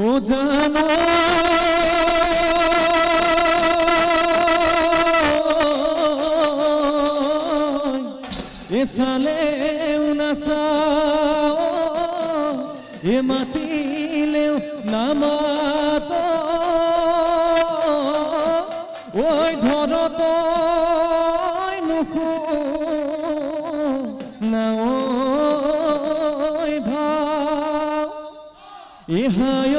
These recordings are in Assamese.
ও জানো এসালে উনাসা এ মাতিলেও নামাত ওই ধরত নুখু না ওই ভাও ইহায়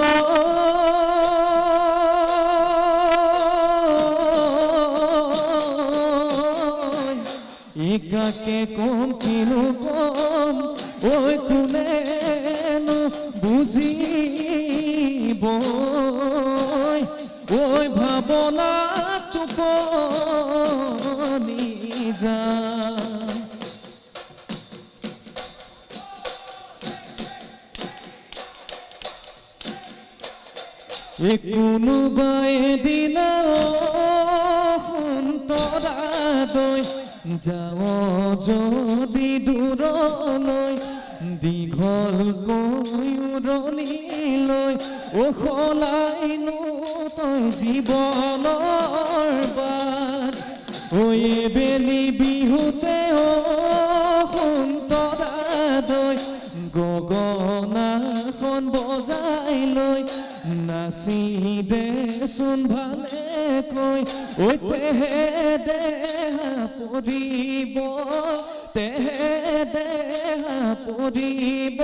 ইকাকে কম কিনু কম ওই কোনেনো বুঝিব ওই ভাবনা টোপনি যায় কোনোবাই এদিন সন্তৰাদৈ যাওঁ যদি দূৰলৈ দীঘলকৈ উৰণিলৈ সলাইনো তই জীৱনৰ বাট ঐ বেলি বিহুতে সন্তৰাদৈ গগনাখন বজাই লৈ নাচি দেচোন ভালেকৈ ঐ তেহে দেহা পৰিব তেহে দেহা পৰিব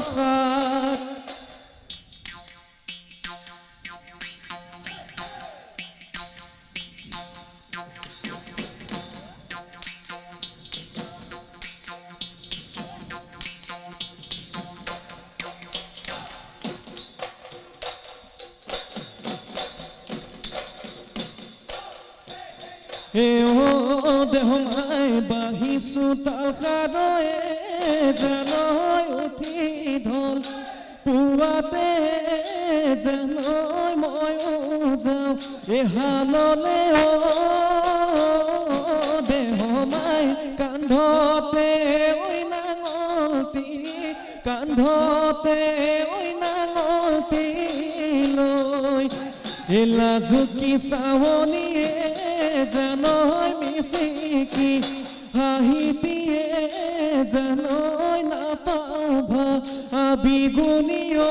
সাত দেহমাই বাহিছো তালখাৰয়ে জানৈ উঠি ঢল পুৱাতে জানৈ ময়ো যাওঁ এহাললে দেহমাই কান্ধতে ঐ নাঙলটি কান্ধতে ঐ নাঙলটি লৈ লাজুকী চাৱনীয়ে জানৈ মিচিকি হাঁহি দিয়ে জানৈ নাপাওঁ ভাবিগুনিয়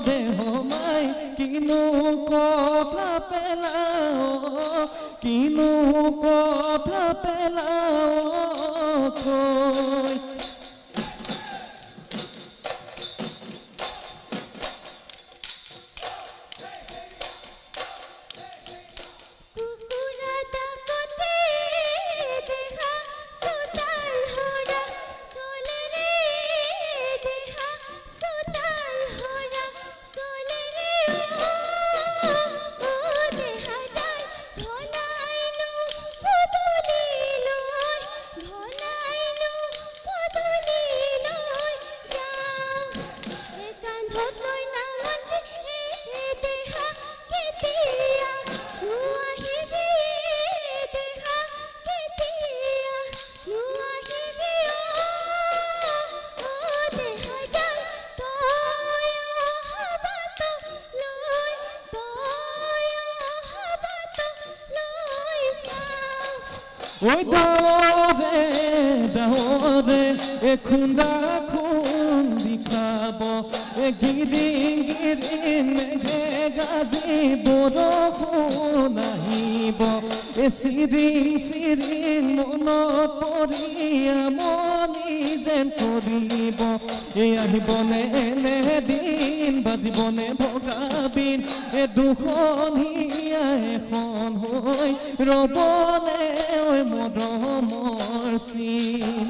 দেহমাই কিনো কথা পেলাও কিনো কথা পেলাও থৈ ওই দাওরে খুন্দা খুন্দি খাব গিরি গিরি মেঘে গাজি বৰষুণ আহিব চিৰিং চিৰিং মনত পৰি আমনি যেন কৰিব আহিবনে এনে দিন বাজিবনে ভগাবিন দুখনীয়া এখন হৈ ৰবনে ঐ মৰমৰ চিন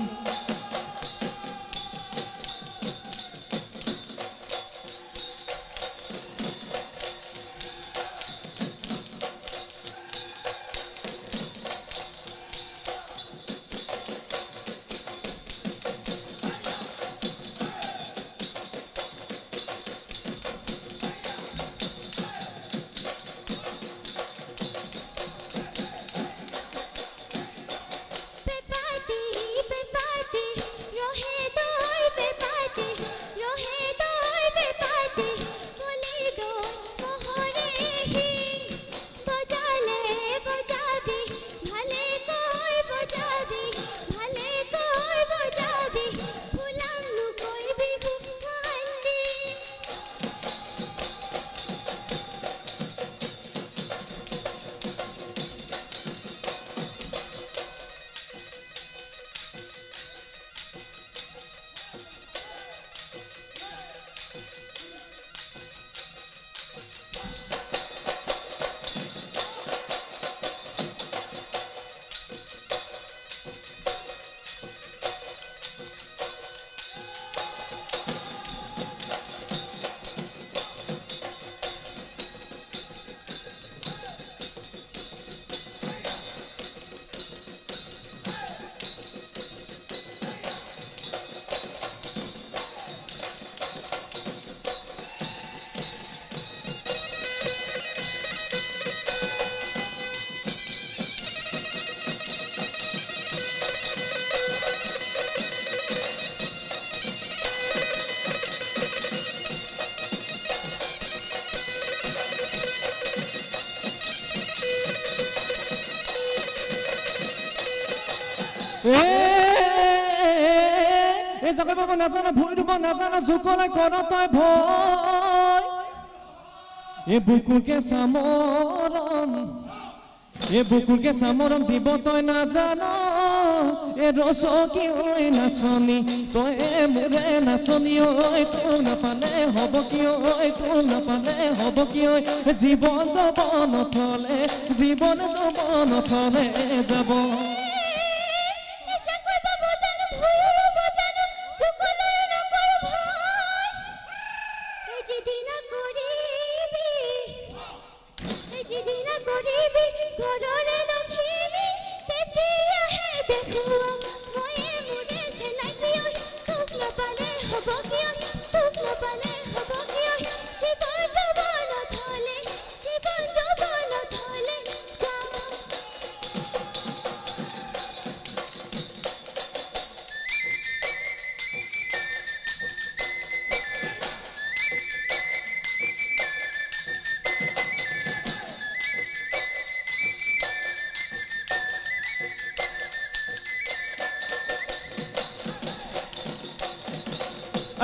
এই জাগৈ বাব নাজানা ভুই ৰুব নাজানা জোকলে কৰ তই ভয় এই বুকুকে চামৰম এই বুকুকে চামৰম দিব তই নাজান এ ৰচকি ঐ নাচনি তই মোৰে নাচনি ঐ তোৰ নাপালে হ'ব কি ঐ তোৰ নাপালে হ'ব কি ঐ জীৱন যৌৱন থলে জীৱন যৌৱন থলে যাব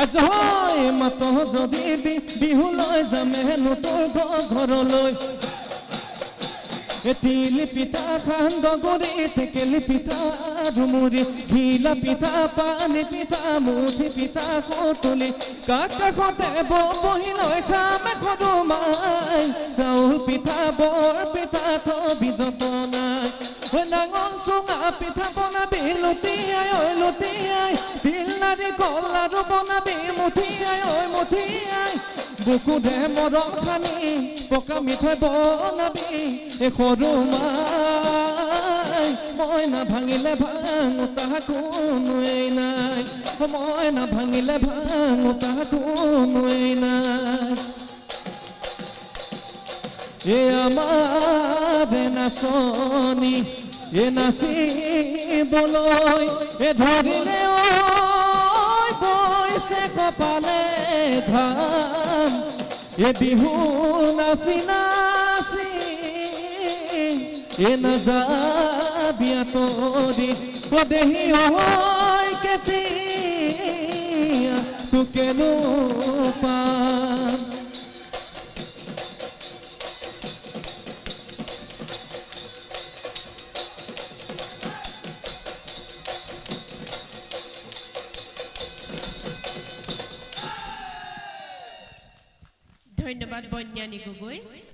আজয় মাত যদি বিহুলৈ যামে নতুন ঘৰলৈ তিলি পিঠা সান্দ গুৰি টেকেলি পিঠা ঝুমুৰি ঘিলা পিঠা পানী পিঠা মুঠি পিঠা কটলি কাষতে বহিলৈ খাম খদুমাই চাউল পিঠা বৰ পিঠা থবি যতনাই নাঙল চুঙা পিঠা বনাবি লুটিয়াই ঐ লুটিয়াই তিল নাৰিকল লাৰু বনাবি মুঠিয়াই ঐ মুঠিয়াই বুকু দে মৰম খানি পকা মিঠৈ বনাবি এই সৰু মাই মই নাভাঙিলে ভাঙো তাহা কোনোৱেই নাই মই নাভাঙিলে ভাঙো তাহা কোনোৱেই নাই এ আমাৰ নাচনি এ নাচিবলৈ এ ধৰিলে ঐ বৈছে কপালে ঘাম এ বিহু নাচি নাচি এ নাযাবি আঁতৰি পদেহি হয় কেতিয়া তোকেনো পাম ধন্যবাদ বন্যানী গগৈ।